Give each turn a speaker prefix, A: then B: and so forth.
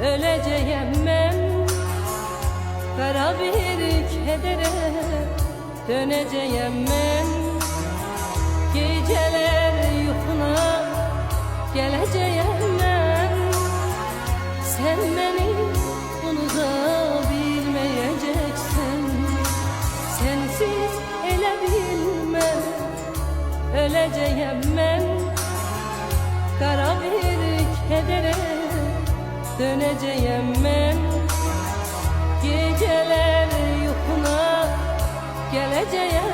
A: öleceğim ben. Kara bir kedere döneceğim ben. Geceler yuhuna geleceğim ben. Sen beni unutabilmeyeceksin. Sensiz ele bilmem, öleceğim ben. Kara bir kedere döneceğim ben. Geceler yuhuna geleceğim